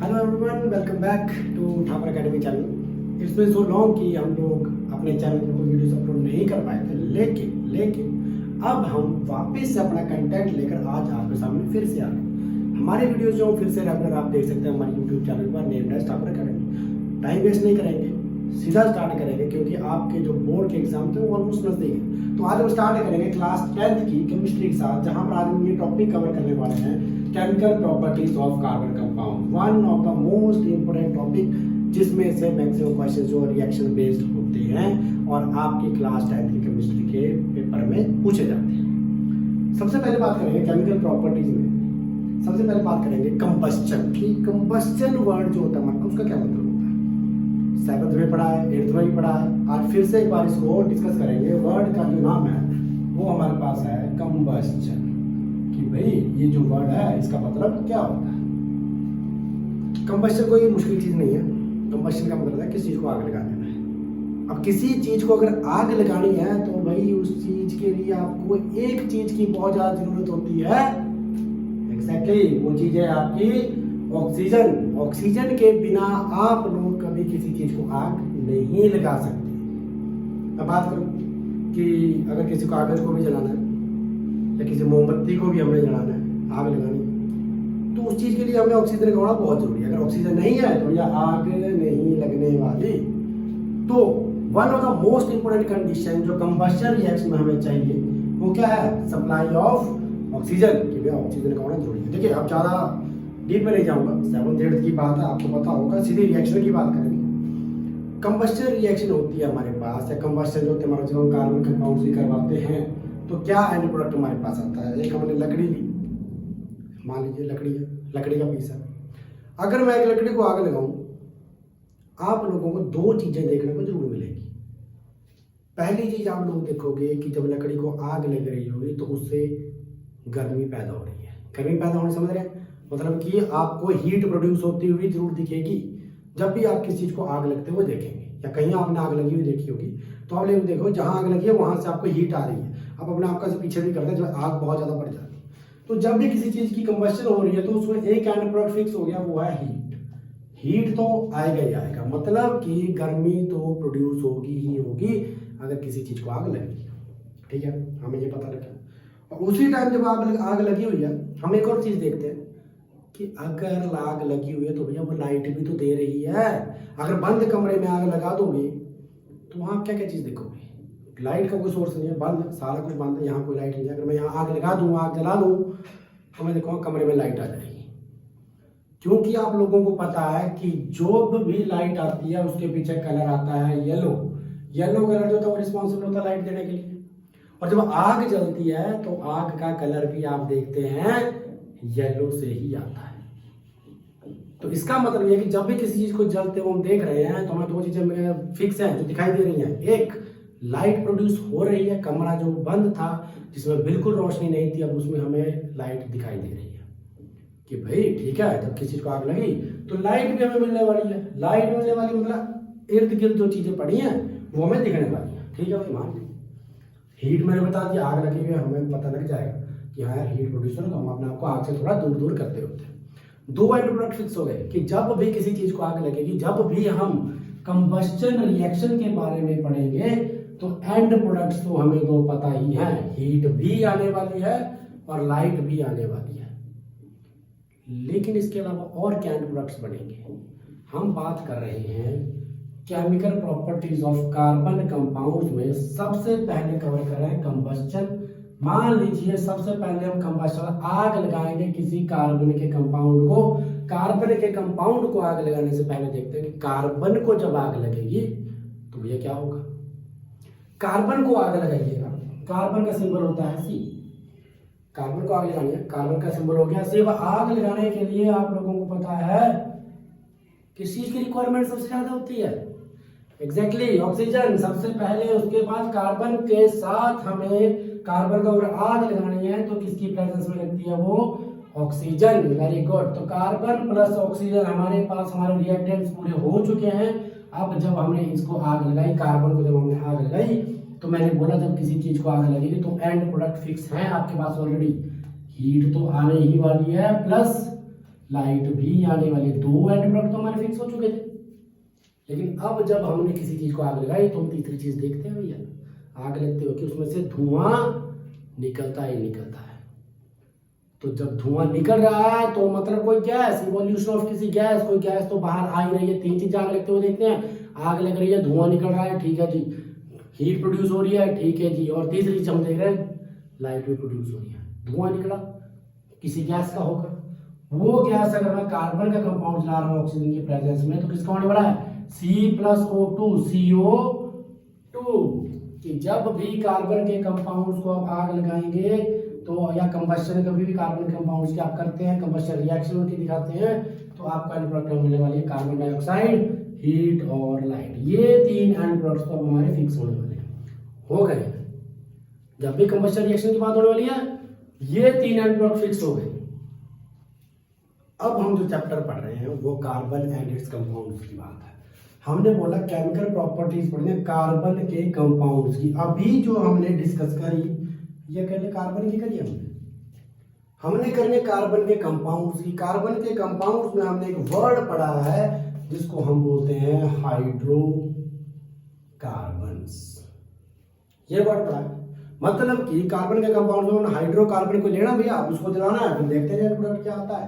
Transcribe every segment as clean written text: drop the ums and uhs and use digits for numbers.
Hello everyone, welcome back to Thakur academy channel. It's been so long कि हम लोग अपने चैनल पर कोई वीडियोस अपलोड नहीं कर पाए थे, लेकिन अब हम वापस से अपना कंटेंट लेकर आज आपके सामने फिर से आ गए। हमारे वीडियोस जो फिर से रेगुलर आप देख सकते हैं हमारे यूट्यूब चैनल पर, नेम है ठाकुर एकेडमी। टाइम वेस्ट नहीं करेंगे, सीधा स्टार्ट करेंगे क्योंकि आपके जो बोर्ड के एग्जाम थे वो ऑलमोस्ट नजदीक है। तो आज हम स्टार्ट करेंगे क्लास 10th की केमिस्ट्री के साथ, जहां पर आज हम ये टॉपिक कवर करने वाले हैं chemical properties of carbon compound. One of the most important topic जिसमें से मैक्सिमम क्वेश्चन जो रिएक्शन बेस्ड होते हैं और आपकी क्लास 10th की केमिस्ट्री के पेपर में पूछे जाते हैं। सबसे पहले बात करेंगे केमिकल प्रॉपर्टीज में, सबसे पहले बात करेंगे कंबस्चन की। कंबस्चन वर्ड जो होता है उसका क्या मतलब होता है? 7th में पढ़ा है, 8th में भी पढ़ा है। आज फिर से एक बार इसको डिस्कस करेंगे। वर्ड का जो नाम है वो हमारे पास है कंबस्चन, कि भाई ये जो वर्ड है इसका मतलब क्या होता है। कंबस्चन कोई मुश्किल चीज नहीं है। कंबस्चन का मतलब है किसी चीज को आग लगा देना है। अब किसी चीज को अगर आग लगानी है तो भाई उस चीज के लिए आपको एक चीज की बहुत ज्यादा जरूरत होती है। एग्जैक्टली वो चीज है आपकी ऑक्सीजन। ऑक्सीजन के बिना आप लोग कभी किसी चीज को आग नहीं लगा सकते। अब बात करूं कि अगर किसी कागज को भी जलाना है या किसी मोमबत्ती को भी हमने जलाना है, आग लगानी है, तो उस चीज के लिए हमें ऑक्सीजन का होना बहुत जरूरी है। अगर ऑक्सीजन नहीं है तो यह आग नहीं लगने वाली। तो one of the most important condition जो कंबस्शन रिएक्शन में हमें चाहिए वो क्या है? Supply of oxygen. कि भैया ऑक्सीजन का होना जरूरी है। देखिए अब ज्यादा डीप में नहीं जाऊंगा, 7th 8th की बात है, आपको पता होगा। सीधी रिएक्शन की बात करेंगे। कंबस्शन रिएक्शन होती है हमारे पास, या कंबस्शन जो होते हैं हमारे जब हम कार्बन कंपाउंड से करवाते हैं तो क्या एंड प्रोडक्ट हमारे पास आता है? एक हमने लकड़ी ली, मान लीजिए लकड़ी है, लकड़ी का पीस है। अगर मैं एक लकड़ी को आग लगाऊं, आप लोगों को दो चीजें देखने को जरूर मिलेगी। पहली चीज आप लोग देखोगे कि जब लकड़ी को आग लग रही होगी तो उससे गर्मी पैदा हो रही है। गर्मी पैदा होने समझ रहे हैं? मतलब कि आपको हीट प्रोड्यूस होती हुई जरूर दिखेगी जब भी आप किसी चीज को आग लगते हुए देखेंगे, या कहीं आपने आग लगी हुई देखी होगी तो आप लोग देखो जहां आग लगी है वहां से आपको हीट आ रही है। आप अपने आप का पीछे भी करते हैं जब आग बहुत ज्यादा बढ़ जाती है। तो जब भी किसी चीज की कंबस्शन हो रही है तो उसमें एक एंड प्रोडक्ट फिक्स हो गया, वो है हीट। हीट तो आएगा ही आएगा, मतलब कि गर्मी तो प्रोड्यूस होगी ही होगी अगर किसी चीज को आग लगी। ठीक है, हमें ये पता लगा। और उसी टाइम जब आग लगी हुई है, हम एक और चीज देखते हैं कि अगर आग लगी हुई है तो भैया वो लाइट भी तो दे रही है। अगर बंद कमरे में आग लगा दोगे तो वहां क्या क्या चीज देखोगे? लाइट का कोई सोर्स नहीं है, बंद, सारा कुछ बंद है, यहाँ कोई लाइट नहीं है। अगर मैं यहाँ आग लगा दूँ, आग जला दूँ तो मैं देखूंगा कमरे में लाइट आ जाएगी। क्योंकि आप लोगों को पता है कि जो भी लाइट आती है उसके पीछे कलर आता है येलो। येलो कलर जो था वो रिस्पॉन्सिबल होता है लाइट देने के लिए। और जब आग जलती है तो आग का कलर भी आप देखते हैं येलो से ही आता है। तो इसका मतलब ये है कि जब भी किसी चीज को जलते हुए हम देख रहे हैं तो हमें दो चीजें फिक्स हैं जो दिखाई दे रही हैं। एक, लाइट प्रोड्यूस हो रही है, कमरा जो बंद था जिसमें बिल्कुल रोशनी नहीं थी अब उसमें हमें लाइट दिखाई दे रही है कि भाई ठीक है, जब किसी चीज को आग लगी तो लाइट भी हमें मिलने वाली है। लाइट मिलने वाली मतलब इर्द गिर्द जो चीजें पड़ी हैं वो हमें दिखने वाली है। ठीक है भाई, मान लीजिए हीट मैंने बता दिया, आग लगी हुई है, हमें पता लग जाएगा कि हाँ यार हीट प्रोड्यूसर, तो हम अपने आप को आग से थोड़ा दूर दूर करते होते हैं। दो एंड प्रोडक्ट फिक्स हो गए कि जब भी किसी चीज को आग लगेगी, जब भी हम कंबस्शन रिएक्शन के बारे में पढ़ेंगे तो एंड प्रोडक्ट्स तो हमें दो पता ही है, हीट भी आने वाली है और लाइट भी आने वाली है। लेकिन इसके अलावा और क्या एंड प्रोडक्ट्स बनेंगे? हम बात कर रहे हैं chemical properties of carbon compound में सबसे पहले कवर कर रहे हैं कंबस्चन। मान लीजिए सबसे पहले हम कंबस्शन, आग लगाएंगे किसी कार्बन के कंपाउंड को। कार्बन के कंपाउंड को आग लगाने से पहले देखते हैं कि कार्बन को जब आग लगेगी तो ये क्या होगा। कार्बन को आग लगाइएगा, कार्बन का सिंबल होता है सी। कार्बन को आग लगानी है, कार्बन का सिंबल हो गया सी। आग लगाने के लिए आप लोगों को पता है किस चीज की रिक्वायरमेंट सबसे ज्यादा होती है? एग्जैक्टली ऑक्सीजन सबसे पहले, उसके बाद कार्बन के साथ हमें कार्बन का अगर आग लगानी है तो किसकी प्रेजेंस में लगती है? वो ऑक्सीजन। Very good. तो कार्बन प्लस ऑक्सीजन हमारे पास, हमारे रिएक्टेंट्स पूरे हो चुके हैं। अब जब हमने इसको आग लगाई, कार्बन को जब हमने आग लगाई तो मैंने बोला जब किसी चीज को आग लगेगी तो एंड प्रोडक्ट फिक्स है आपके पास ऑलरेडी। हीट तो आने ही वाली है, प्लस लाइट भी आने वाली। दो एंड प्रोडक्ट तो हमारे फिक्स हो चुके थे, लेकिन अब जब हमने किसी चीज को आग लगाई तो हम तीसरी चीज देखते हैं भैया, आग लगते हो कि उसमें से धुआं निकलता ही निकलता है। तो जब धुआं निकल रहा है तो मतलब कोई गैस, इवोल्यूशन ऑफ किसी गैस, कोई गैस तो बाहर आ ही रही है। तीन चीज आग लगते हुए देखते हैं, आग लग रही है, धुआं निकल रहा है, ठीक है जी, हीट प्रोड्यूस हो रही है, ठीक है जी, और तीसरी चीज हम देख रहे हैं लाइट भी प्रोड्यूस हो रही है। धुआं निकला किसी गैस का होगा, वो गैस अगर मैं कार्बन का कंपाउंड ला रहा हूँ ऑक्सीजन की प्रेजेंस में, तो किसका होने वाला है, C+O2 CO2। कि जब भी कार्बन के कंपाउंड्स को आप आग लगाएंगे तो, या कंबस्शन कभी भी कार्बन कंपाउंड्स की आप करते हैं, कंबस्शन रिएक्शन उनकी दिखाते हैं, तो आपका एंड प्रोडक्ट मिलने वाली है कार्बन डाइऑक्साइड, हीट और लाइट। ये तीन एंड प्रोडक्ट्स तो हमारे फिक्स होने वाले हैं, हो गए। जब भी कंबस्शन रिएक्शन की बात होने वाली है, ये तीन एंड प्रोडक्ट फिक्स हो गए। अब हम जो चैप्टर पढ़ रहे हैं वो कार्बन एंड इट्स कंपाउंड्स की बात है। हमने बोला केमिकल प्रॉपर्टीज पढ़ने कार्बन के कंपाउंड्स की। अभी जो हमने डिस्कस करी, ये कहते कार्बन की करी हमने करने कार्बन के कंपाउंड्स की। कार्बन के कंपाउंड्स में हमने एक वर्ड पढ़ा है जिसको हम बोलते हैं हाइड्रोकार्बन्स। ये वर्ड पढ़ा है, मतलब कि कार्बन के कंपाउंड में हाइड्रोकार्बन को लेना भैया, उसको जलाना है, फिर देखते हैं प्रोडक्ट क्या आता है।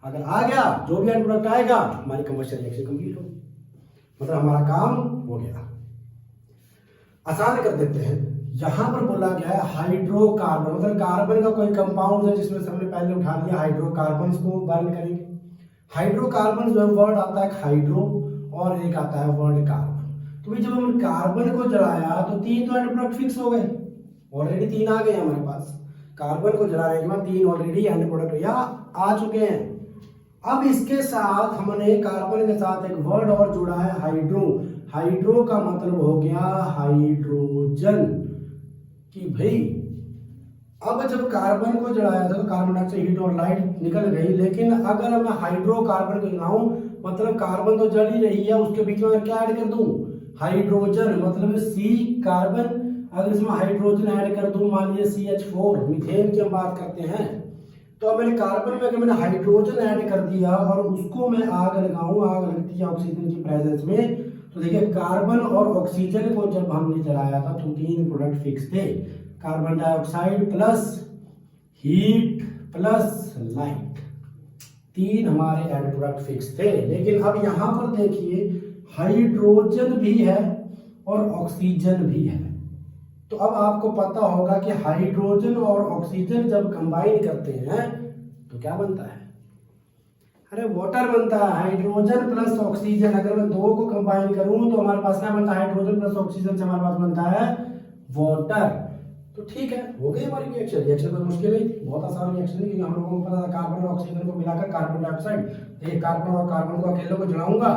अगर आ गया, जो भी एंड प्रोडक्ट आएगा, हमारी कंबस्शन रिएक्शन कंप्लीट होगी, मतलब हमारा काम हो गया। आसान कर देते हैं, यहां पर बोला गया है हाइड्रोकार्बन, मतलब कार्बन का कोई कंपाउंड है जिसमें से हमने पहले उठा लिया हाइड्रोकार्बन्स को बर्न करेंगे। हाइड्रोकार्बन जो वर्ड आता है हाइड्रो, और एक आता है वर्ड कार्बन। तो भाई जब हमने कार्बन को जलाया तो तीन तो एंड प्रोडक्ट फिक्स हो गए, ऑलरेडी तीन आ गए हमारे पास। कार्बन को जलाने के बाद तीन ऑलरेडी एंड प्रोडक्ट यहाँ आ चुके हैं। अब इसके साथ हमने कार्बन के साथ एक वर्ड और जुड़ा है हाइड्रो। हाइड्रो का मतलब हो गया हाइड्रोजन। कि भाई अब जब कार्बन को जलाया था तो कार्बन डाइऑक्साइड, हीट और लाइट निकल गई, लेकिन अगर मैं हाइड्रोकार्बन को जलाऊं, मतलब कार्बन तो जल ही रही है, उसके बीच में क्या ऐड कर दूं, हाइड्रोजन, मतलब सी कार्बन, अगर इसमें हाइड्रोजन ऐड कर दूं, मान लीजिए CH4, मीथेन की हम बात करते हैं, तो अब मैंने कार्बन में अगर मैंने हाइड्रोजन ऐड कर दिया और उसको मैं आग लगाऊं, आग लगती है ऑक्सीजन की प्रेजेंस में, तो देखिए कार्बन और ऑक्सीजन को जब हमने जलाया था तो तीन प्रोडक्ट फिक्स थे, carbon dioxide plus heat plus light, तीन हमारे एंड प्रोडक्ट फिक्स थे। लेकिन अब यहां पर देखिए हाइड्रोजन भी है और ऑक्सीजन भी है। तो अब आपको पता होगा कि हाइड्रोजन और ऑक्सीजन जब कंबाइन करते हैं तो क्या बनता है, अरे वाटर बनता है। हाइड्रोजन प्लस ऑक्सीजन, अगर मैं दो को कंबाइन करूं तो हमारे पास क्या बनता है, हाइड्रोजन प्लस ऑक्सीजन से हमारे पास बनता है वाटर। तो ठीक है, हो गई हमारी रिएक्शन। रिएक्शन कोई मुश्किल नहीं थी, बहुत आसान रिएक्शन है, क्योंकि हम लोगों को पता था कार्बन और ऑक्सीजन को मिलाकर कार्बन डाइऑक्साइड, ये कार्बन और कार्बन को अकेले को जलाऊंगा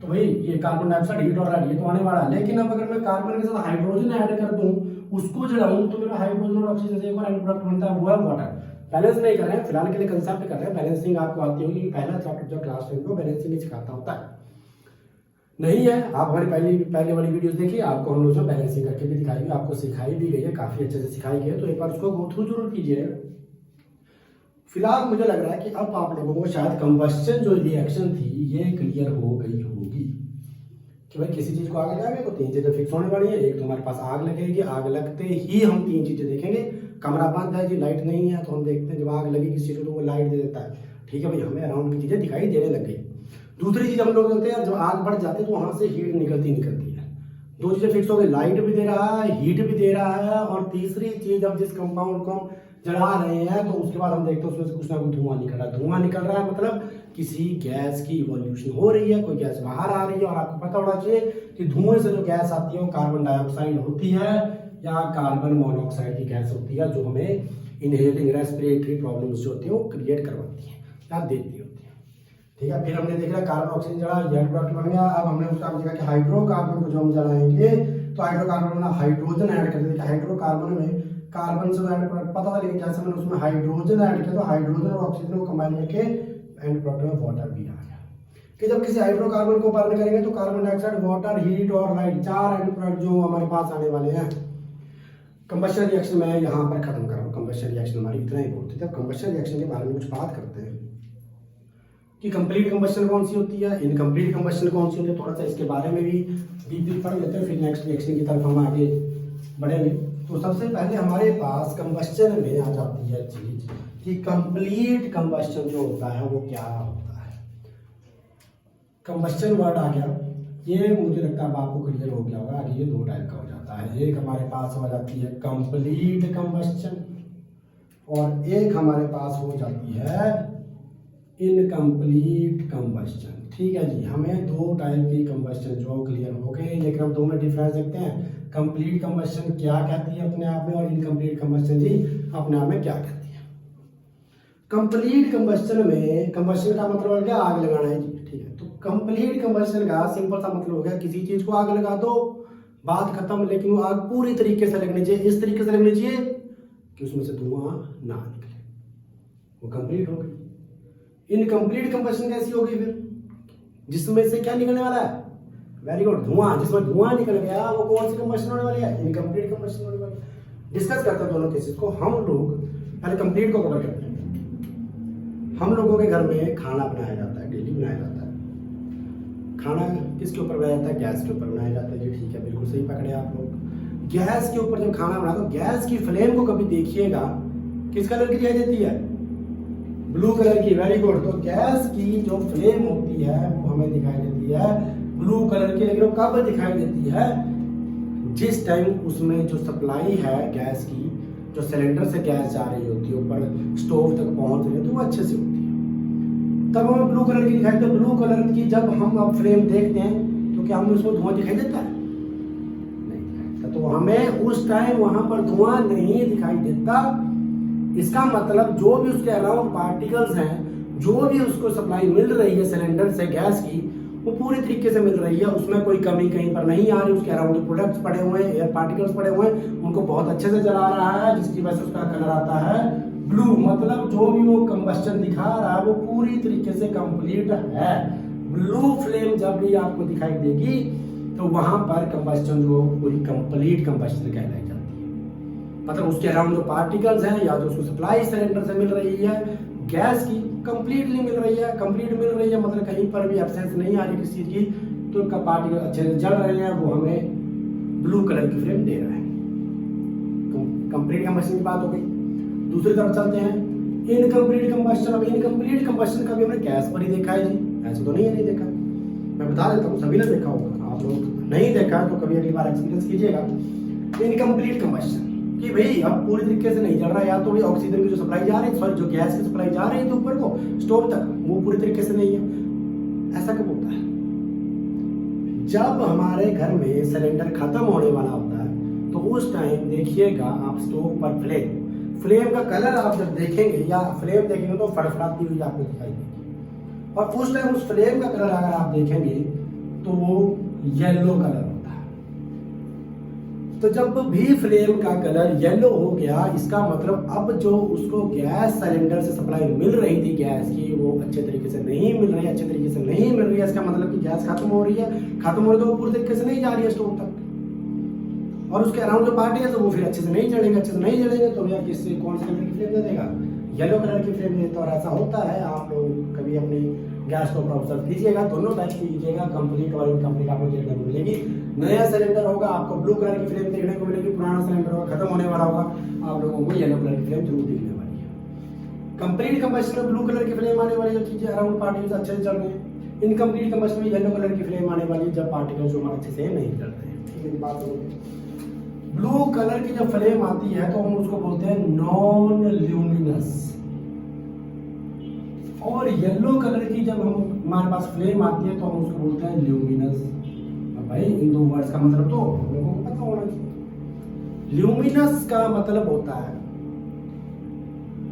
तो भाई ये कार्बन डाइऑक्साइड, हीट और लाइट, ये तो आने वाला है। लेकिन अब अगर मैं कार्बन के साथ हाइड्रोजन ऐड कर दूं, उसको जलाऊं, तो मेरा हाइड्रोजन और ऑक्सीजन से एक और एंड प्रोडक्ट बनता है, वो है वाटर। बैलेंस नहीं कर रहे हैं फिलहाल के लिए, कंसेप्ट कर रहे हैं। बैलेंसिंग आपको आती होगी, पहला चैप्टर जो क्लास 10 को बैलेंसिंग सिखाता होता है, नहीं है आप हमारी पहले वाली वीडियोस देखिए, आपको हम लोग जो बैलेंसिंग करके भी दिखाई, आपको सिखाई भी गई है, काफी अच्छे से सिखाई गई है, तो एक बार उसको गो थ्रू जरूर कीजिए। फिलहाल मुझे लग रहा है कि अब आप लोगों को शायद कंबस्शन जो रिएक्शन थी ये क्लियर हो गई होगी कि भाई किसी चीज को आग लगाएंगे तो तीन चीजें फिक्स होने वाली है। एक तो हमारे पास आग लगेगी, आग लगते ही हम तीन चीजें देखेंगे। कमरा बंद है जी, लाइट नहीं है, तो हम देखते हैं जब आग लगी किसी चीज को तो वो लाइट दे देता है, ठीक है भाई, हमें अराउंड की चीजें दिखाई देने लग गई। दूसरी चीज हम लोग देखते हैं जब आग बढ़ जाती है तो वहां से हीट निकलती है। दो चीजें फिक्स हो गई, लाइट भी दे रहा है, हीट भी दे रहा है, और तीसरी चीज अब जिस कंपाउंड को हम जला रहे हैं तो उसके बाद हम देखते हैं उसमें से कुछ ना कुछ धुआं निकल रहा है। धुआं निकल रहा है मतलब किसी गैस की इवोल्यूशन हो रही है, कोई गैस बाहर आ रही है। और आपको पता होना चाहिए कि धुएं से जो गैस आती है वो कार्बन डाइऑक्साइड होती है या कार्बन मोनोऑक्साइड की गैस होती है, जो हमें इनहेलिंग रेस्पिरेटरी प्रॉब्लम्स जो होती है वो क्रिएट करवाती है या देती होती है, ठीक है। फिर हमने देखा कार्बन ऑक्सीजन जला, ये प्रोडक्ट बन गया। अब हमने उसका देखा कि हाइड्रोकार्बन को जो हम जलाएंगे तो हाइड्रोकार्बन में हाइड्रोजन ऐड कर देते। हाइड्रोकार्बन में कार्बन से एंड प्रोडक्ट पता था, लेकिन जैसे मैंने उसमें हाइड्रोजन ऐड किया तो हाइड्रोजन और ऑक्सीजन को कंबाइन करके एंड प्रोडक्ट में वाटर भी आ गया। कि जब किसी हाइड्रोकार्बन को बर्न करेंगे तो कार्बन डाइऑक्साइड, वाटर, हीट और लाइट, चार एंड प्रोडक्ट जो हमारे पास आने वाले हैं। कंबशन रिएक्शन मैं यहाँ पर खत्म कर रहा हूँ। कंबशन रिएक्शन हमारी इतना ही बोलते थे। अब कंबशन रिएक्शन के बारे में कुछ बात करते हैं। कि कंप्लीट कंबशन कौन सी होती है, इनकम्प्लीट कंबशन कौन सी होती है, थोड़ा सा इसके बारे में भी डीप पढ़ लेते हैं, फिर नेक्स्ट रिएक्शन की तरफ हम आगे बढ़ेंगे। तो सबसे पहले हमारे पास कंबशन में आ जाती है चीज कि कंप्लीट कंबशन जो होता है वो क्या होता है। कंबशन वर्ड आ गया, ये मुझे लगता है अब आपको क्लियर हो गया होगा। आगे ये दो टाइप का हो जाता है, एक हमारे पास हो जाती है कंप्लीट कंबशन और एक हमारे पास हो जाती है इनकम्प्लीट कंबशन। ठीक है जी, हमें दो टाइप की कंबशन जो क्लियर हो गए, लेकिन हम दोनों डिफरेंस देखते हैं। कंप्लीट कंबशन क्या कहती है अपने आप में और इनकम्प्लीट कंबशन जी अपने आप में क्या कहती है। कंप्लीट कंबशन में, कंबशन का मतलब हो गया आग लगाना है जी, ठीक है। तो कंप्लीट कंबशन का सिंपल सा मतलब हो गया किसी चीज को आग लगा दो, बात खत्म, लेकिन वो आग पूरी तरीके से लगनी चाहिए, इस तरीके से लगनी चाहिए कि उसमें से धुआं ना निकले, वो कंप्लीट हो गई। इनकम्प्लीट कंबशन कैसी होगी फिर, जिसमें से क्या निकलने वाला है, वेरी गुड, धुआं। जिसमें धुआं निकल गया वो कौन सी कंबशन होने वाली है, इनकम्प्लीट कंबशन होने वाली है। डिस्कस करते हैं दोनों केसेस को। हम लोग पहले कंप्लीट को कवर करते हैं। हम लोगों के घर में खाना बनाया जाता है, डेली बनाया जाता है। खाना किसके ऊपर बनाया जाता है, गैस के ऊपर बनाया जाता है जी, ठीक है, बिल्कुल सही पकड़े आप लोग। गैस के ऊपर जब खाना बना तो गैस की फ्लेम को कभी देखिएगा किस कलर की दिखाई देती है, ब्लू कलर की, वेरी गुड। तो गैस की जो फ्लेम होती है वो हमें दिखाई देती है ब्लू कलर की, लेकिन वो कब दिखाई देती है, जिस टाइम उसमें जो सप्लाई है गैस की, जो सिलेंडर से गैस जा रही होती है ऊपर स्टोव तक पहुंच रही है, तो वो अच्छे से होती है, तब हमें ब्लू कलर की दिखाई देती है। ब्लू कलर की जब हम अब फ्लेम देखते हैं तो क्या हमें उसमें धुआं दिखाई देता है, नहीं दिखाई देता। तो हमें उस टाइम वहां पर धुआं नहीं दिखाई देता। इसका मतलब जो भी उसके अराउंड पार्टिकल्स हैं, जो भी उसको सप्लाई मिल रही है सिलेंडर से गैस की, वो पूरी तरीके से मिल रही है, उसमें कोई कमी कहीं पर नहीं आ रही। उसके अराउंड जो प्रोडक्ट्स पड़े हुए हैं, एयर पार्टिकल्स पड़े हुए हैं, उनको बहुत अच्छे से जला रहा है, जिसकी वजह से उसका कलर आता है ब्लू। मतलब जो भी वो कंबस्टन दिखा रहा है वो पूरी तरीके से कंप्लीट है। ब्लू फ्लेम जब भी आपको दिखाई देगी तो वहां पर कंबस्टन जो पूरी कंप्लीट कंबस्टन कहलाई जाती है। मतलब उसके अराउंड जो पार्टिकल्स हैं या जो उसको सप्लाई सिलेंडर से मिल रही है गैस की, कंप्लीटली मिल रही है, कंप्लीट मिल रही है, मतलब कहीं पर भी एब्सेंस नहीं आ रही किसी चीज की, तो पार्टिकल अच्छे से जल रहे हैं, वो हमें ब्लू कलर की फ्लेम दे रहा है। कंप्लीट कंबस्टन की बात हो गई। दूसरी तरफ चलते हैं, इनकम्प्लीट कंबस्टन। अब इनकम्प्लीट कंबस्टन का भी हमने गैस पर ही देखा है जी, ऐसे तो नहीं देखा। मैं बता देता हूँ, सभी ने देखा होगा, आप लोग नहीं देखा तो कभी अगली बार एक्सपीरियंस कीजिएगा। इनकम्प्लीट कंबस्टन कि भाई अब पूरी तरीके से नहीं जल रहा, या तो भी ऑक्सीजन की जो सप्लाई जा रही है, सॉरी जो गैस की सप्लाई जा रही है ऊपर को स्टोव तक, वो पूरी तरीके से नहीं है। ऐसा कब होता है, जब हमारे घर में सिलेंडर खत्म होने वाला होता है, तो उस टाइम देखिएगा आप स्टोव पर फ्लेम का कलर आप जब देखेंगे या फ्लेम देखेंगे तो फड़फड़ाती हुई आपको दिखाई देगी, और उस टाइम उस फ्लेम का कलर अगर आप देखेंगे तो वो येलो कलर होता है। तो जब भी फ्लेम का कलर येलो हो गया, इसका मतलब अब जो उसको गैस सिलेंडर से सप्लाई मिल रही थी गैस की, वो अच्छे तरीके से नहीं मिल रही है, अच्छे तरीके से नहीं मिल रही है। इसका मतलब कि गैस खत्म हो रही है, खत्म हो रही है तो वो पूरी तरीके से नहीं जा रही है स्टोव तक, और उसके अराउंड जो पार्टी है तो वो फिर अच्छे से नहीं जलेंगे, अच्छे से नहीं जलेंगे तो भैया किससे कौन से कलर की फ्लेम दे देगा, येलो कलर की फ्लेम देता। और ऐसा होता है, आप लोग कभी अपनी गैस को ऑब्जर्व कीजिएगा, दोनों टाइप कीजिएगा, कंप्लीट और इनकम्प्लीट आपको देखने को मिलेगी। नया सिलेंडर होगा आपको ब्लू कलर की फ्लेम देखने को मिलेगी, पुराना सिलेंडर होगा खत्म होने वाला होगा आप लोगों को येलो कलर की फ्लेम जरूर दिखने वाली है। कंप्लीट कंबस्टन में ब्लू कलर की फ्लेम आने वाली जो चीजें अराउंड पार्टिकल्स अच्छे से चल रहे हैं। इनकम्प्लीट कंबस्टन में येलो कलर की फ्लेम आने वाली है जब पार्टिकल्स जो अच्छे से नहीं चल रहे हैं। ठीक है, बात हो ब्लू कलर की जब फ्लेम आती है तो हम उसको बोलते हैं नॉन ल्यूमिनस, और येलो कलर की जब हमारे पास फ्लेम आती है तो हम उसको बोलते हैं ल्यूमिनस। भाई इन दो वर्ड्स का मतलब तो हम लोगों को पता होना चाहिए। ल्यूमिनस का मतलब होता है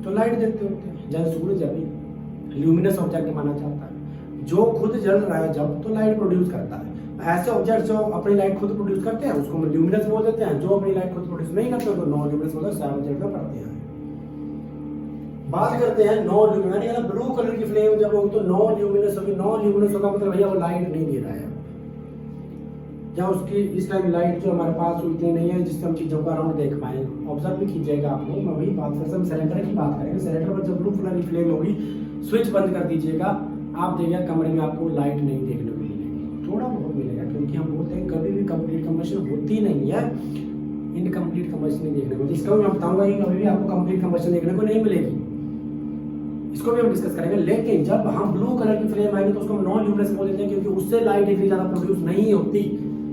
तो लाइट देखते होते हैं, जब सूरज अभी ल्यूमिनस ऑब्जेक्ट माना जाता है, जो खुद जल रहा है जब तो लाइट प्रोड्यूस करता है। ऐसे ऑब्जेक्ट जो अपनी लाइट खुद प्रोड्यूस करते हैं उसको हम ल्यूमिनस बोल देते हैं, जो अपनी लाइट खुद प्रोड्यूस नहीं करते तो नॉन ल्यूमिनस बोलते हैं। सारे ऑब्जेक्ट में पढ़ते हैं। बात करते हैं नॉन ल्यूमिनस, यानी ब्लू कलर की फ्लेम जब होगी तो नॉन ल्यूमिनस होगी। नॉन ल्यूमिनस होगा मतलब भैया वो लाइट नहीं दे रहा है, या उसकी इस टाइम लाइट जो हमारे पास उतनी नहीं है जिससे हम चीजों को अराउंड देख पाए। ऑब्जर्व भी कीजिएगा आप लोग। मैं वही बात फिर से हम सिलेंडर की बात करेंगे। सिलेंडर पर जब ब्लू कलर की फ्लेम होगी, स्विच बंद कर दीजिएगा, आप देखिए कमरे में आपको लाइट नहीं देखने को मिलेगी, थोड़ा बहुत मिलेगा, क्योंकि हम बोलते हैं कभी भी कंप्लीट कंबशन होती नहीं है, इनकम्प्लीट कंबशन नहीं देखने को। इसका भी मैं बताऊंगा कि कभी भी आपको कंप्लीट कंबशन देखने को नहीं मिलेगी, इसको भी हम डिस्कस करेंगे। लेकिन जब हम ब्लू कलर की फ्लेम आएगी तो उसको हम नॉन ल्यूमिनस बोल देते हैं, क्योंकि उससे लाइट इतनी ज़्यादा प्रोड्यूस नहीं होती।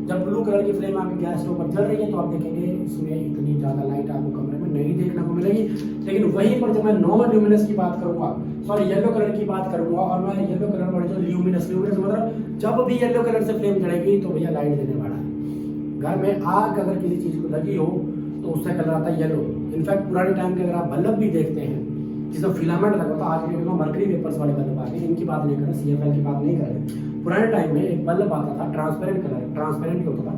जब ब्लू कलर की फ्लेम आपके गैस स्टोव पर जल रही है तो आप देखेंगे इसमें इतनी ज़्यादा लाइट आपको कमरे में नहीं देखने को मिलेगी। लेकिन वहीं पर जब मैं नॉन ल्यूमिनस की बात करूंगा, सॉरी येलो कलर की बात करूंगा, और मैं येलो कलर वाली जो ल्यूमिनस मतलब जब भी येलो कलर से फ्लेम जलेगी तो भैया लाइट देने वाला है। घर में आग अगर किसी चीज़ को लगी हो तो उसका कलर आता है येलो। इनफैक्ट पुराने टाइम के अगर आप बल्ब भी देखते हैं जिसमें फिलामेंट लगा होता, आज के डेट में मर्करी वेपर्स वाले बल्ब आ गए, इनकी बात नहीं कर रहे, CFL की बात नहीं कर रहे। पुराने टाइम में एक बल्ब आता था ट्रांसपेरेंट कलर, ट्रांसपेरेंट होता था,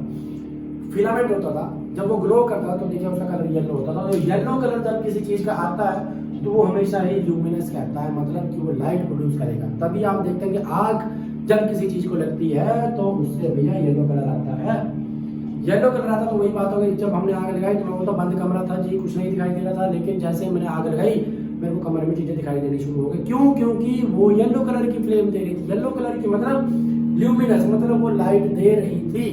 फिलामेंट होता था, जब वो ग्लो करता था तो देखिए उसका कलर येलो होता था। तो येलो कलर जब किसी चीज का आता है तो वो हमेशा ही ल्यूमिनस कहता है, मतलब कि वो लाइट प्रोड्यूस करेगा। तभी आप देखते हैं कि आग जब किसी चीज को लगती है तो उससे भैया येलो कलर आता है। येलो कलर आता तो वही बात हो गई, जब हमने आग लगाई तो वो तो बंद कमरा था जी, कुछ नहीं दिखाई दे रहा था, लेकिन जैसे मैंने आग लगाई मेरे को कमरे में चीजें दिखाई देनी शुरू हो गई। क्यों? क्योंकि वो येलो कलर की फ्लेम दे रही थी। येलो कलर की मतलब ल्यूमिनस, मतलब वो लाइट दे रही थी,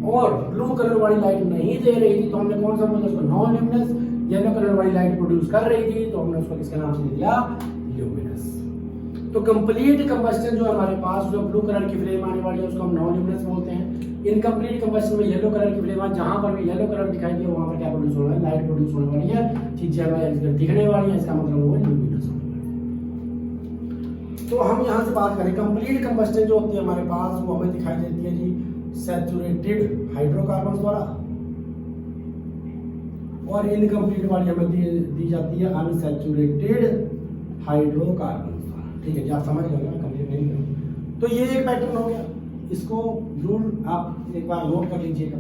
और ब्लू कलर वाली लाइट नहीं दे रही थी। तो हमने कौन सा बोला उसको? Non luminous. येलो कलर वाली लाइट प्रोड्यूस कर रही थी तो हमने उसको किसके नाम से दे दिया? ल्यूमिनस। तो कंप्लीट कंबस्टन जो हमारे पास जो ब्लू कलर की फ्लेम आने वाली है उसको हम नॉन ल्यूमिनस बोलते हैं। इनकम्प्लीट कंबस्टन में येलो कलर की फ्लेम, जहां पर भी येलो कलर दिखाई दिया वहां पर क्या प्रोड्यूस होना है? लाइट प्रोड्यूस होने वाली है, चीजें हमें दिखने वाली है, इसका मतलब वो ल्यूमिनस होने वाली है। तो हम यहाँ से बात करें कंप्लीट कंबस्टन जो होती है हमारे पास, वो हमें दिखाई देती है जी सैचुरेटेड हाइड्रोकार्बन द्वारा, और इनकम्प्लीट वाली हमें दी जाती है अनसैचुरेटेड हाइड्रोकार्बन द्वारा। ठीक है जी, आप समझ गए ना, कंप्लीट नहीं करूँ। तो ये एक पैटर्न हो गया, इसको जरूर आप एक बार नोट कर लीजिएगा।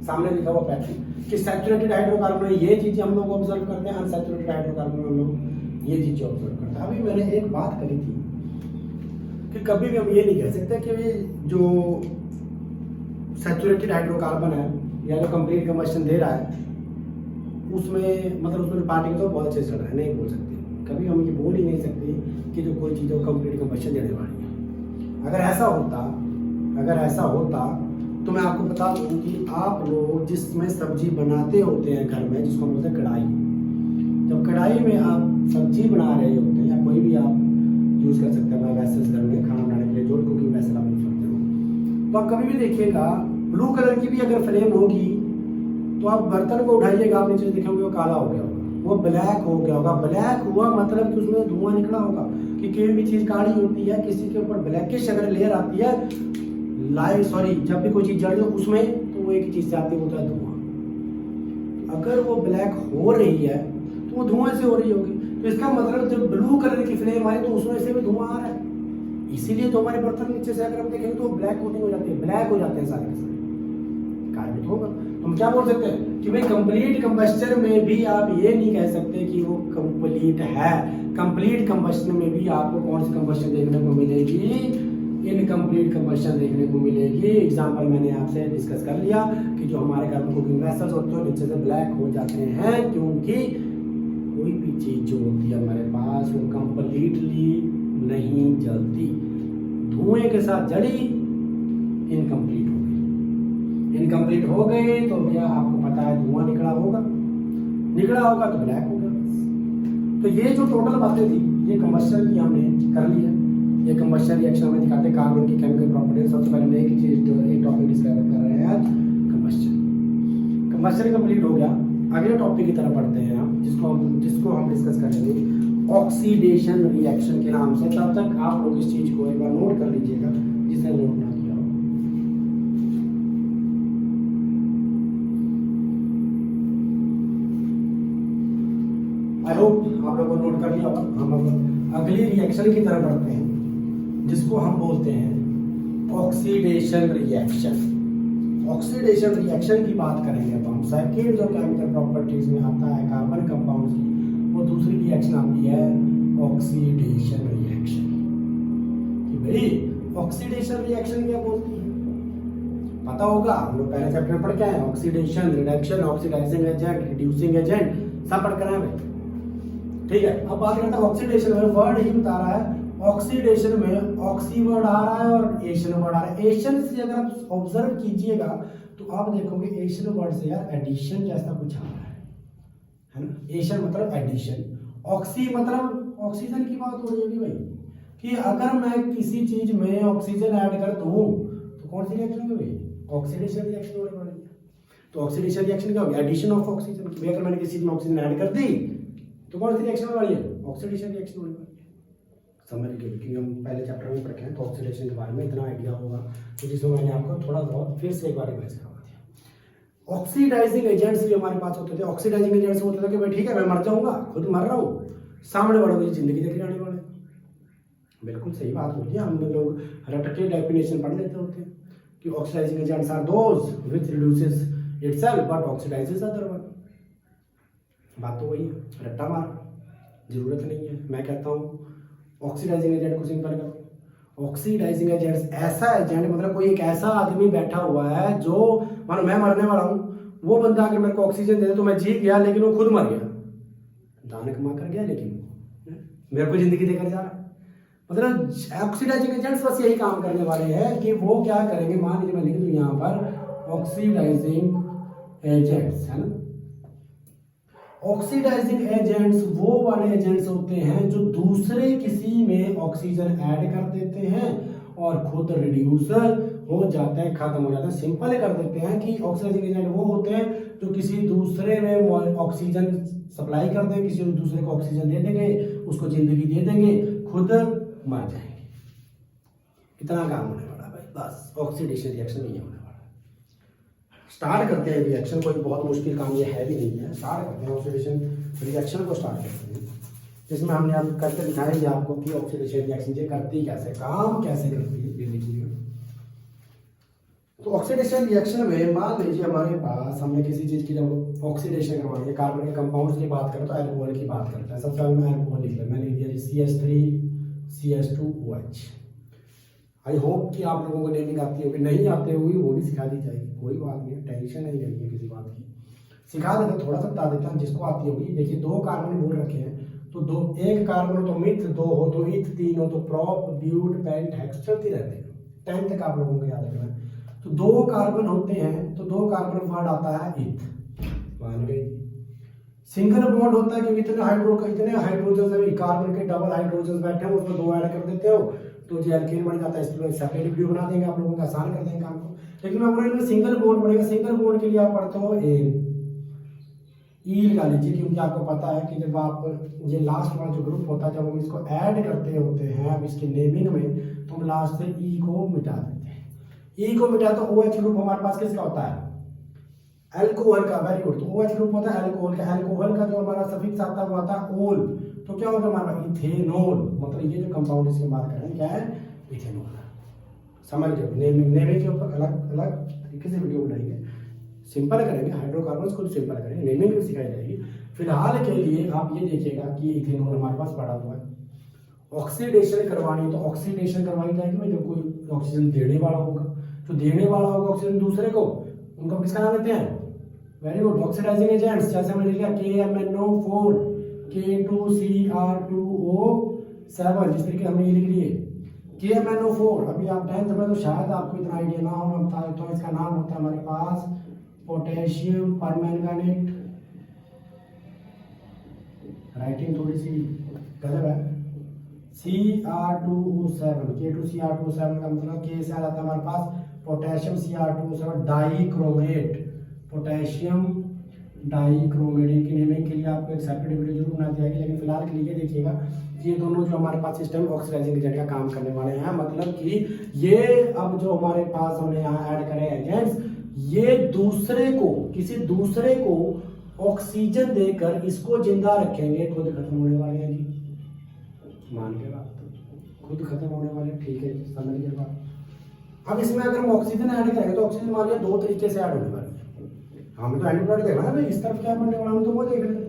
सामने लिखा हुआ पैटर्न कि सैचुरेटेड हाइड्रोकार्बन में ये चीजें हम लोग ऑब्जर्व करते हैं, अनसैचुरेटेड हाइड्रोकार्बन में हम लोग ये चीजें ऑब्जर्व करते हैं। अभी मैंने एक बात करी थी कि कभी भी हम ये नहीं कह सकते कि जो सैचुरेटेड हाइड्रोकार्बन है या जो कंप्लीट कंबस्टन दे रहा है उसमें मतलब उसमें पार्टिकल तो बहुत अच्छे से चल रहा है, नहीं बोल सकते। कभी हम ये बोल ही नहीं सकते कि जो कोई चीज़ कंप्लीट कंबस्टन देने वाली है। अगर ऐसा होता तो मैं आपको बता दूं कि आप लोग जिसमें सब्जी बनाते होते हैं घर में, जिसको बोलते हैं कढ़ाई, जब कढ़ाई में आप सब्जी बना रहे होते हैं या कोई भी आप यूज़ कर सकते हैं वैसेल्स घर में खाना बनाने के लिए, जो कुकिंग वैसल आप यूज़ करते हो, तो आप कभी भी देखिएगा ब्लू कलर की भी अगर फ्लेम होगी तो आप बर्तन को उठाइएगा, आप नीचे देखेंगे वो काला हो गया होगा, वो ब्लैक हो गया होगा। ब्लैक हुआ मतलब कि उसमें धुआं निकला होगा, कि कोई भी चीज़ काली होती है, किसी के ऊपर ब्लैकिश अगर लेयर आती है जब भी कोई चीज़ जल रही है उसमें, तो वो एक ही चीज़ से आती है, होता है धुआं। अगर वो ब्लैक हो रही है तो वो धुआं से हो रही होगी, तो इसका मतलब जब ब्लू कलर की फ्लेम आई तो उसमें से भी धुआं आ रहा है। इसीलिए तो हमारे बर्तन नीचे से अगर हम देखेंगे तो ब्लैक कोटिंग हो जाती है, ब्लैक हो जाते हैं सारे के सारे, कार्बन होगा। हम क्या बोल सकते हैं कि भाई कंप्लीट कंबस्टन में भी आप ये नहीं कह सकते कि वो कंप्लीट है। कंप्लीट कंबस्टन में भी आपको कौन सी कंबस्टन देखने को मिलेगी? इनकम्प्लीट कंबस्टन देखने को मिलेगी। एग्जांपल मैंने आपसे डिस्कस कर लिया कि जो हमारे घर में कुकिंग वेसल्स होते हैं नीचे से ब्लैक हो जाते हैं, क्योंकि कोई भी चीज जो होती है हमारे पास वो कंप्लीटली नहीं जलती, धुएं के साथ जली इनकम्प्लीट हो गई। इनकम्प्लीट हो गई तो भैया आपको पता है धुआं निकला होगा तो ब्लैक हो गया। तो ये जो टोटल बातें थी ये कंबस्टन की हमने कर ली है। ये कंबस्टन रिएक्शन में दिखाते हैं कार्बन की केमिकल प्रॉपर्टीज। सबसे पहले मैं एक टॉपिक डिस्कस कर रहे हैं आज, कंबस्टन कंप्लीट हो गया। अगले टॉपिक की तरफ बढ़ते हैं हम, जिसको हम डिस्कस करेंगे ऑक्सीडेशन रिएक्शन के नाम से। तब तक आप लोग इस चीज को एक बार नोट कर लीजिएगा जिसने नोट ना किया हो। आई होप आप लोगों को नोट कर लिया होगा। हम अगली रिएक्शन की तरफ बढ़ते हैं जिसको हम बोलते हैं ऑक्सीडेशन रिएक्शन। ऑक्सीडेशन रिएक्शन की बात करेंगे तो हम सेकेंड जो केमिकल प्रॉपर्टीज में आता है कार्बन कंपाउंड्स की, वो दूसरी रिएक्शन आती है ऑक्सीडेशन रिएक्शन। कि भाई ऑक्सीडेशन रिएक्शन क्या बोलती है पता होगा, हम लोग पहले चैप्टर में पढ़ के आए। Oxidation, reduction, oxidizing agent, reducing agent सब पढ़ कर आए। ठीक है, अब बात करते हैं ऑक्सीडेशन में। वर्ड ही बता रहा है ऑक्सीडेशन में ऑक्सी वर्ड आ रहा है और एशन वर्ड आ रहा है। एशन से अगर आप ऑब्जर्व कीजिएगा तो आप देखोगे एशन वर्ड से यार एडिशन जैसा कुछ आ रहा है ना। एशन मतलब एडिशन, ऑक्सी मतलब ऑक्सीजन की बात हो रही है भाई, कि अगर मैं किसी चीज में ऑक्सीजन ऐड कर दूं तो कौन सी रिएक्शन होगी भाई, ऑक्सीडेशन रिएक्शन होने वाली है। तो ऑक्सीडेशन रिएक्शन क्या होगी, एडिशन ऑफ ऑक्सीजन की। अगर मैंने किसी चीज में ऑक्सीजन ऐड कर दी तो कौन सी रिएक्शन होने वाली है, ऑक्सीडेशन रिएक्शन होने वाली है। समझ गए, क्योंकि हम पहले चैप्टर में पढ़े हैं तो ऑक्सीडेशन के बारे में इतना आइडिया होगा, तो जिसमें मैंने आपको थोड़ा बहुत फिर से एक बार रिवाइज करवा दिया। ऑक्सीडाइजिंग एजेंट्स भी हमारे पास होते थे। ऑक्सीडाइजिंग एजेंट्स होते थे कि भाई ठीक है मैं मर जाऊंगा, खुद मर रहा हूँ, सामने वालों की जिंदगी देखे जाने वाले। बिल्कुल सही बात होती है, हम लोग रट के डेफिनेशन पढ़ लेते होते हैं कि oxidizing agents are those which reduces itself but oxidizes other one. बात तो वही है, रट्टा मार, जरूरत नहीं है। मैं कहता हूँ ऑक्सीडाइजिंग एजेंट को सिंपल करो। ऑक्सीडाइजिंग एजेंट ऐसा एजेंट, मतलब कोई एक ऐसा आदमी बैठा हुआ है जो, मानो मैं मरने वाला हूँ, वो बंदा अगर मेरे को ऑक्सीजन दे दे तो मैं जी गया, लेकिन वो खुद मर गया, दान कमा कर गया, लेकिन मेरे को जिंदगी देकर जा रहा। मतलब ऑक्सीडाइजिंग एजेंट्स बस यही काम करने वाले हैं कि वो क्या करेंगे, मान लीजिए मैं लिख दूं यहाँ पर ऑक्सीडाइजिंग एजेंट्स, है ना। ऑक्सीडाइजिंग एजेंट्स वो वाले एजेंट्स होते हैं जो दूसरे किसी में ऑक्सीजन ऐड कर देते हैं और खुद रिड्यूस हो जाते हैं, खत्म हो जाते हैं। सिंपल कर देते हैं कि ऑक्सीडाइजिंग एजेंट वो होते हैं जो किसी दूसरे में ऑक्सीजन सप्लाई कर दें, किसी दूसरे को ऑक्सीजन दे देंगे, उसको जिंदगी दे देंगे, खुद मर जाएंगे। इतना काम होने वाला भाई, बस ऑक्सीडेशन रिएक्शन नहीं होने वाला। स्टार्ट करते हैं रिएक्शन, कोई बहुत मुश्किल काम ये है भी नहीं है। स्टार्ट करते हैं ऑक्सीडेशन रिएक्शन को स्टार्ट करते हैं, जिसमें हमने आप करके दिखाएंगे आपको कि ऑक्सीडेशन रिएक्शन ये करती कैसे, काम कैसे करती है, ये देखिएगा। तो ऑक्सीडेशन रिएक्शन में मान लीजिए हमारे पास हमने किसी चीज की जब ऑक्सीडेशन करवानी है, कार्बन के कंपाउंड्स की बात करें तो अल्कोहल की बात करते हैं। सबसे पहले मैं अल्कोहल लिख लिया, मैंने लिख दिया CH3 CH2OH। आई होप कि आप लोगों को नेमिंग आती होगी, नहीं आते हुई वो भी सिखा दी जाएगी, कोई बात नहीं, टेंशन नहीं लेनी है किसी बात की, सिखा देते, थोड़ा सा बता देता हूँ जिसको आती होगी। देखिए 2 कार्बन बोल रखे हैं, तो 2, 1 कार्बन हो तो मिथ, 2 हो तो इथ, 3 हो तो प्रोप, ब्यूट, पेंट, हेक्स चलती रहती है। 10 तक आप लोगों को याद रखना है। तो 2 कार्बन होते हैं तो 2 कार्बन वर्ड आता है इथ, मान गई। सिंगल बॉन्ड होता है क्योंकि इतने हाइड्रोजन कार्बन के डबल हाइड्रोजन बैठे हैं, उसमें 2 ऐड कर देते हो तो जो एल्केन बन जाता है, इसमें सेपरेट वीडियो बना देंगे, आप लोगों का आसान कर देंगे काम को। लेकिन मैं बोल रहा हूँ सिंगल बॉन्ड बनेगा, सिंगल बॉन्ड के लिए आप पढ़ते हो ई लगा लीजिए, क्योंकि आपको पता है कि जब आप ये लास्ट वाला जो ग्रुप होता है, जब हम इसको ऐड करते होते हैं अब इसके नेमिंग में, तो हम लास्ट से ई को मिटा देते हैं। ई को मिटा तो OH ग्रुप हमारे पास किसका होता है, अल्कोहल का। वेरी गुड, तो OH ग्रुप होता है अल्कोहल का। अल्कोहल का जो हमारा सफिक्स आता है वो आता है ओल, तो क्या होगा हमारा इथेनॉल। मतलब ये जो कंपाउंड इसकी बात कर रहे हैं क्या है, इथेनॉल। समझ लो, नेमिंग के ऊपर अलग अलग तरीके से वीडियो बनाएंगे, सिंपल करेंगे, हाइड्रोकार्बन को सिंपल करेंगे, नेमिंग भी सिखाई जाएगी। फिलहाल के लिए आप ये देखिएगा कि इथेनॉल हमारे पास पड़ा हुआ है। ऑक्सीडेशन करवानी है तो ऑक्सीडेशन करवाई जाएगी भाई जब कोई ऑक्सीजन देने वाला होगा, तो देने वाला होगा ऑक्सीजन दूसरे को, उनका किसका नाम देते हैं, वेरी गुड, ऑक्सीडाइजिंग एजेंट्स। जैसे हमने लिखा KMNO4 K2Cr2O7, जिस तरीके हमने ये लिख लिए KMNO4। अभी आप 10th में तो शायद आपको इतना आइडिया ना हो, मैं बता देता हूँ। इसका नाम होता है हमारे पास पोटेशियम परमैंगनेट। राइटिंग थोड़ी सी गलत है। Cr2O7, K2Cr2O7 का मतलब K से आ जाता है हमारे पास potassium Cr2O7 dichromate, potassium dichromate. इनकी नेमिंग के लिए आपको एक सेपरेट वीडियो जरूर बनाई जाएगी, लेकिन फिलहाल के लिए देखिएगा ये दोनों जो हमारे पास सिस्टम ऑक्सीडाइजिंग एजेंट का काम करने वाले हैं। मतलब कि ये अब जो हमारे पास हमने यहाँ ऐड करे एजेंट्स, ये दूसरे को, किसी दूसरे को ऑक्सीजन देकर इसको जिंदा रखेंगे, खुद खत्म होने वाले हैं जी। मान के बात, खुद खत्म होने वाले, ठीक है, समझ गए बात। अब इसमें अगर हम ऑक्सीजन ऐड करेंगे तो ऑक्सीजन मान लिया 2 तरीके से ऐड होने वाली है। हमें तो एंटी प्रोडक्ट देखना है भाई, इस तरफ क्या बनने वाला, हम तो वो देख रहे हैं।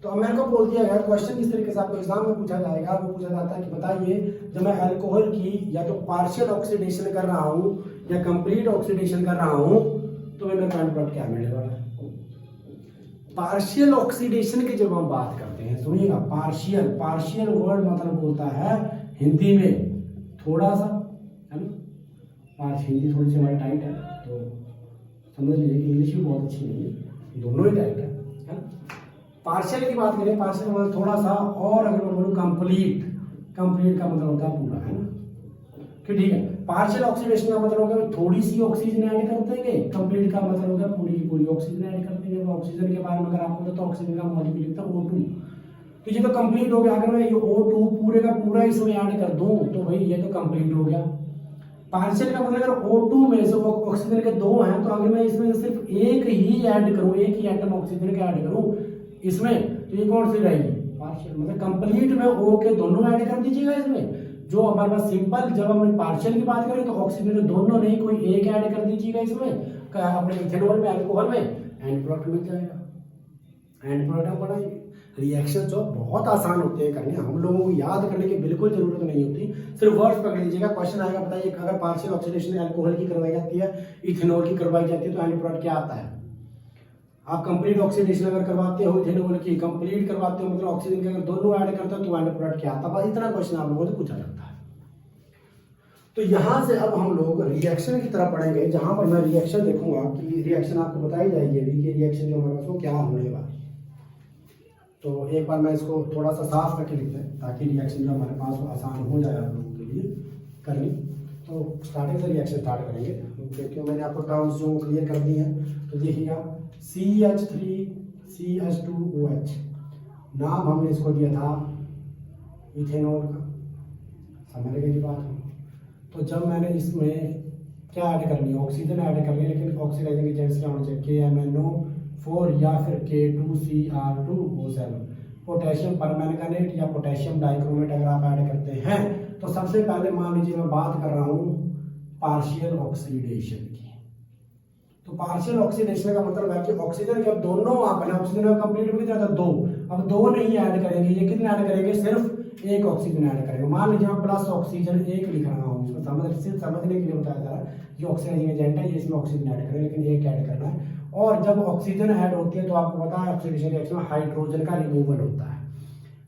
तो मेरे को बोल दिया गया क्वेश्चन किस तरीके से आपको एग्जाम में पूछा जाएगा, वो पूछा जाता है कि बताइए जब मैं अल्कोहल की या तो पार्शियल ऑक्सीडेशन कर रहा हूँ या कंप्लीट ऑक्सीडेशन कर रहा हूँ तो मेरा एंटी प्रोडक्ट क्या मिलने वाला है। पार्शियल ऑक्सीडेशन की जब हम बात करते हैं, सुनिएगा। पार्शियल, पार्शियल वर्ड मतलब होता है हिंदी में थोड़ा सा, है ना। हिंदी थोड़ी सी हमारी टाइट है तो समझ लीजिए कि इंग्लिश भी बहुत अच्छी नहीं है, दोनों ही टाइट है। पार्शियल की बात करें, पार्शियल मतलब थोड़ा सा, और अगर मैं बोलूँ कंप्लीट, कंप्लीट का मतलब होता है पूरा, है ना। ठीक है, पार्शियल ऑक्सीडेशन का मतलब होगा थोड़ी सी ऑक्सीजन ऐड कर देंगे, कंप्लीट का मतलब होगा पूरी पूरी ऑक्सीजन ऐड कर देंगे। तो ऑक्सीजन के बारे में अगर आपको तो ऑक्सीजन का मॉलिक्यूल लिखता है O2, तो ये तो कंप्लीट हो गया। अगर मैं ये O2 पूरे का पूरा इसमें ऐड कर दूं तो भाई ये तो कंप्लीट हो गया। पार्शियल का मतलब अगर O2 में से ऑक्सीजन के 2 हैं, तो अगर मैं इसमें सिर्फ एक ही ऐड करूं, एक ही एटम ऑक्सीजन का ऐड करूं इसमें, तो ये कौन सी रहेगी? पार्शियल। मतलब कंप्लीट में O के दोनों ऐड कर दीजिएगा इसमें। जो हमारे पास सिंपल, जब हम पार्शियल की बात करें तो ऑक्सीजन के दोनों नहीं, कोई एक ऐड कर दीजिएगा इसमें अपने इथेनॉल में, अल्कोहल में, एंड प्रोडक्ट मिल जाएगा। एंड प्रोडक्ट बनाएंगे। रिएक्शन जो बहुत आसान होते हैं करने, हम लोगों को याद करने की बिल्कुल जरूरत नहीं होती, सिर्फ वर्ड्स पकड़ लीजिएगा। क्वेश्चन आएगा, बताइए अगर पार्शियल ऑक्सीडेशन अल्कोहल की करवाई जाती है, इथेनॉल की करवाई जाती है, तो एंड प्रोडक्ट क्या आता है? आप कंप्लीट ऑक्सीडेशन अगर करवाते हो इथेनॉल की, कंप्लीट करवाते हो मतलब ऑक्सीजन के अगर दोनों ऐड करते हो तो एंड प्रोडक्ट क्या आता है? बस इतना क्वेश्चन आप लोगों से पूछा जाता है। तो यहां से अब हम लोग रिएक्शन की तरफ पढ़ेंगे, जहां पर मैं रिएक्शन देखूंगा कि रिएक्शन आपको बताई जाएगी अभी कि रिएक्शन जो हमारे पास वो क्या होने वाली। तो एक बार मैं इसको थोड़ा सा साफ करके लिखते हैं ताकि रिएक्शन जो हमारे पास आसान हो जाए आप लोगों के लिए करनी। तो स्टार्टिंग से रिएक्शन स्टार्ट करेंगे, क्योंकि मैंने आपको टर्म्स जो क्लियर कर दी हैं। तो देखिएगा CH3CH2OH, नाम हमने इसको दिया था इथेनॉल का, समझ गए की बात हो। तो जब मैंने इसमें क्या ऐड करनी है, ऑक्सीजन ऐड करनी है, लेकिन ऑक्सीडाइजिंग एजेंट्स क्या होना चाहिए? KMnO4 या फिर K2Cr2O7, पोटेशियम परमैंगनेट या पोटेशियम डाइक्रोमेट अगर आप ऐड करते हैं तो सबसे पहले मान लीजिए मैं बात कर रहा हूं पार्शियल ऑक्सीडेशन की। तो पार्शियल ऑक्सीडेशन का मतलब है कि ऑक्सीजन के अब दोनों आपने ऑक्सीजन कंप्लीट भी किया था 2, अब 2 नहीं ऐड करेंगे। ये कितने ऐड करेंगे? सिर्फ एक ऑक्सीजन ऐड करेंगे। मान लीजिए मैं प्लस ऑक्सीजन 1 लिख रहा हूँ, इसमें समझने के लिए बताया जा रहा है। ये ऑक्सीडाइजिंग एजेंट है, ये इसमें ऑक्सीजन ऐड करें, लेकिन एक ऐड करना है। और जब ऑक्सीजन ऐड होती है तो आपको पता है ऑक्सीडेशन रिएक्शन में हाइड्रोजन का रिमूवल होता है।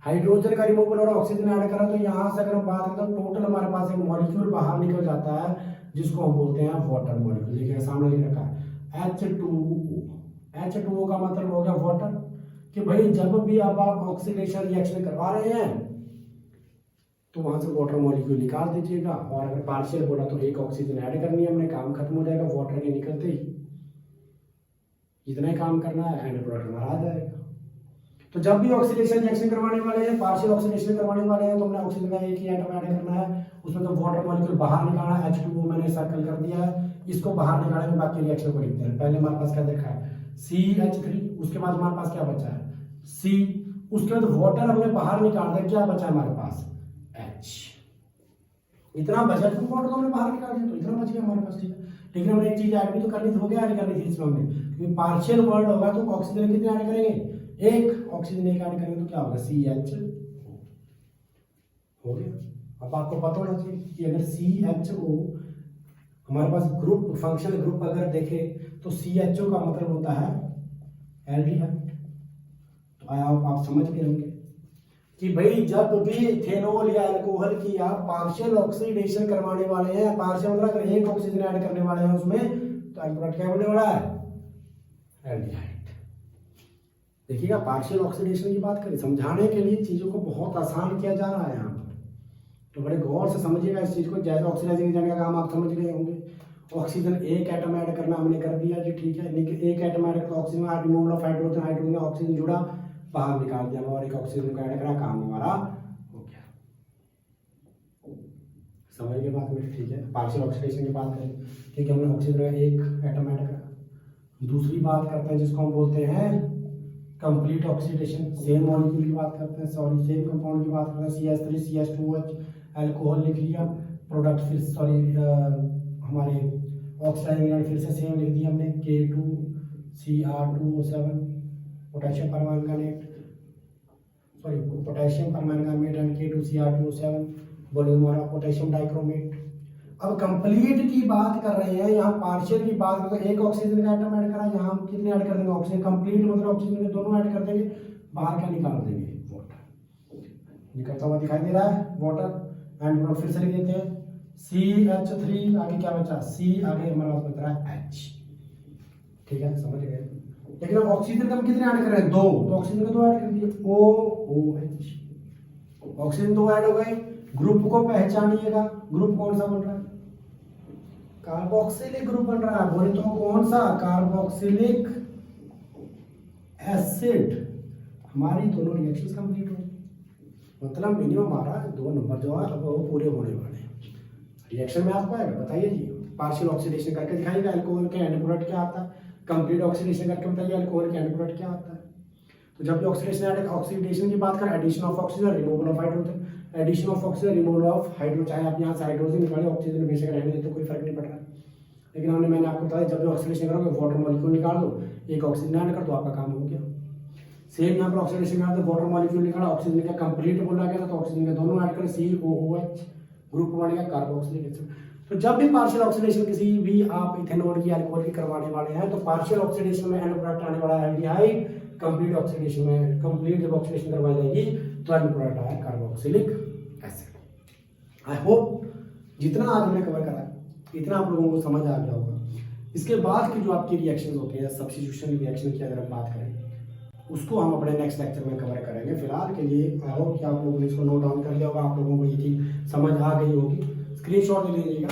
हाइड्रोजन का रिमूवल और ऑक्सीजन ऐड करा, तो यहाँ से अगर हम बात करें तो टोटल हमारे पास एक मॉलिक्यूल बाहर निकल जाता है जिसको हम बोलते हैं वाटर मॉलिक्यूल। देखिए सामने लिख रखा है H2O का मतलब हो गया वाटर। कि भाई जब भी अब आप ऑक्सीडेशन रिएक्शन करवा रहे हैं तो वहां से वाटर मॉलिक्यूल निकाल दीजिएगा। और अगर पार्शियल बोला तो एक ऑक्सीजन ऐड करनी है, हमने काम खत्म हो जाएगा वाटर के निकलते ही। इतना ही काम करना है, एंड प्रोडक्ट हमारा आ जाएगा। तो जब भी ऑक्सीडेशन रिएक्शन करवाने वाले हैं, पार्शियल ऑक्सीडेशन करवाने वाले हैं, तो हमने ऑक्सीजन का एक ही एटम ऐड करना है, उसमें तो वाटर मॉलिक्यूल बाहर निकालना है। H2O मैंने सर्कल कर दिया है, इसको बाहर निकालेंगे, बाकी रिएक्शन को लिखते हैं। पहले हमारे पास क्या देखा है? CH3, उसके बाद हमारे पास क्या बचा है? C, उसके बाद वाटर हमने बाहर निकाल दिया, क्या बचा हमारे पास? H। इतना बचा, वाटर तो हमने बाहर निकाल दिया, तो इतना बच गया हमारे पास। ठीक है, लेकिन हमने एक चीज ऐड भी तो करनी थी, हो गया ऐड करनी थी इसमें हमने, क्योंकि पार्शियल वर्ड होगा तो ऑक्सीजन कितने ऐड करेंगे? एक ऑक्सीजन एक ऐड करेंगे तो क्या होगा? CH हो गया। अब आपको पता होना चाहिए कि अगर CHO हमारे पास ग्रुप फंक्शनल ग्रुप अगर देखे तो CHO का मतलब होता है एल्डिहाइड। तो आप समझ गए होंगे कि भाई जब भी इथेनॉल या अल्कोहल की आप पार्शियल ऑक्सीडेशन करवाने वाले हैं, पार्शियल मतलब अगर एक ऑक्सीजन ऐड करने वाले हैं उसमें, तो प्रोडक्ट क्या बनने वाला है? एल्डिहाइड। देखिएगा पार्शियल ऑक्सीडेशन की बात करें, समझाने के लिए चीजों को बहुत आसान किया जा रहा है यहाँ पर, तो बड़े गौर से समझिएगा इस चीज को। जैसे ऑक्सीडाइजिंग एजेंट का काम आप समझ गए होंगे। ऑक्सीजन एक एटम ऐड करना हमने कर दिया जी, ठीक है। लेकिन एक एटम ऐड करके oxygen removal of hydrogen, hydrogen oxygen जुड़ा, बाहर निकाल दिया, और एक ऑक्सीजन का ऐड करा, काम हमारा हो गया। समझ गए बात मेरी? ठीक है, पार्शियल ऑक्सीडेशन की बात करें, ठीक है, हमने ऑक्सीजन का एक एटम ऐड करा। दूसरी बात करते हैं जिसको हम बोलते हैं कंप्लीट ऑक्सीडेशन, सेम मॉलिक्यूल की बात करते हैं, सॉरी सेम कंपाउंड की बात करते हैं। CH3 CH2OH अल्कोहल लिख लिया, प्रोडक्ट फिर सॉरी हमारे ऑक्सीडाइजिंग एजेंट फिर से सेम लिख दिया हमने, K2Cr2O7, potassium permanganate, sorry potassium permanganate and K2Cr2O7, बोलो हमारा पोटेशियम डाइक्रोमेट। अब कंप्लीट की बात कर रहे हैं, यहाँ पार्शियल की बात करते हैं, एक ऑक्सीजन का एटम ऐड करा, यहाँ हम कितने ऐड कर देंगे? ऑक्सीजन कंप्लीट मतलब ऑक्सीजन के दोनों ऐड कर देंगे, बाहर क्या निकाल देंगे? निकलता हुआ दिखाई दे रहा है वाटर। एंड प्रोडक्ट फिर से लिख देते हैं CH3, आगे क्या बचा C, आगे हमारा पास बच रहा है H। ठीक है, समझ गए। लेकिन अब ऑक्सीजन का हम कितने ऐड कर रहे हैं? 2, तो ऑक्सीजन का 2 ऐड कर दिए OOH। ऑक्सीजन 2 ऐड हो गए। ग्रुप को पहचानिएगा, ग्रुप कौन सा बन रहा है? कार्बोक्सिलिक ग्रुप बन रहा है। बोले तो कौन सा? Carboxylic acid. हमारी दोनों रिएक्शंस कंप्लीट हो, मतलब मिनिमम हमारा 2 नंबर जो है अब वो पूरे होने वाले हैं। रिएक्शन में आपको आएगा, बताइए जी। पार्शियल ऑक्सीडेशन करके दिखाइएगा अल्कोहल के एंड प्रोडक्ट क्या आता है। कंप्लीट ऑक्सीडेशन करके बताइए अल्कोहल के एंड प्रोडक्ट क्या आता है। तो जब भी ऑक्सीडेशन की बात करें, addition of oxygen, removal of hydrogen, addition of oxygen, removal of hydrogen. चाहे आप यहाँ से हाइड्रोजन निकालें, ऑक्सीजन बेशक रहने दें तो कोई फर्क नहीं पड़ रहा है। लेकिन मैंने आपको बताया जब भी ऑक्सीडेशन करोगे वाटर मॉलिक्यूल निकाल दो, एक ऑक्सीजन ऐड कर दो, आपका काम हो गया। सेम यहाँ पर ऑक्सीडेशन करा तो वाटर मॉलिक्यूल निकाला, ऑक्सीजन का कंप्लीट बोला गया तो ऑक्सीजन के दोनों ऐड करें, COOH, ग्रुप बनेगा कार्बोक्सिलिक एसिड। तो जब भी पार्शियल ऑक्सीडेशन किसी भी आप इथेनॉल की अल्कोहल की करवाने वाले हैं तो पार्शियल ऑक्सीडेशन में एंड प्रोडक्ट आने वाला है एल्डिहाइड, कंप्लीट ऑक्सीडेशन में कंप्लीट जब ऑक्सीडेशन करवाई जाएगी तो एंड प्रोडक्ट आया कार्बोक्सिलिक एसिड। आई होप जितना आज हमने कवर करा इतना आप लोगों को समझ आ गया होगा। इसके बाद की जो आपकी रिएक्शन होते हैं, सब्स्टिट्यूशन रिएक्शन की अगर हम बात करें उसको हम अपने नेक्स्ट लेक्चर में कवर करेंगे। फिलहाल के लिए आई होप कि आप लोगों ने इसको नोट डाउन कर लिया होगा, आप लोगों को ये चीज़ समझ आ गई होगी। स्क्रीनशॉट ले लीजिएगा,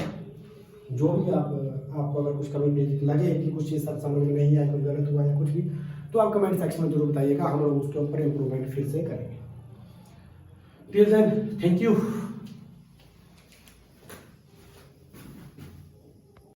जो भी आपको अगर कुछ कमी लगे कि कुछ चीज़ समझ में नहीं आया, कुछ गलत हुआ या कुछ भी, तो आप कमेंट सेक्शन में जरूर बताइएगा, हम लोग उसके ऊपर इम्प्रूवमेंट फिर से करेंगे। Till then, thank you.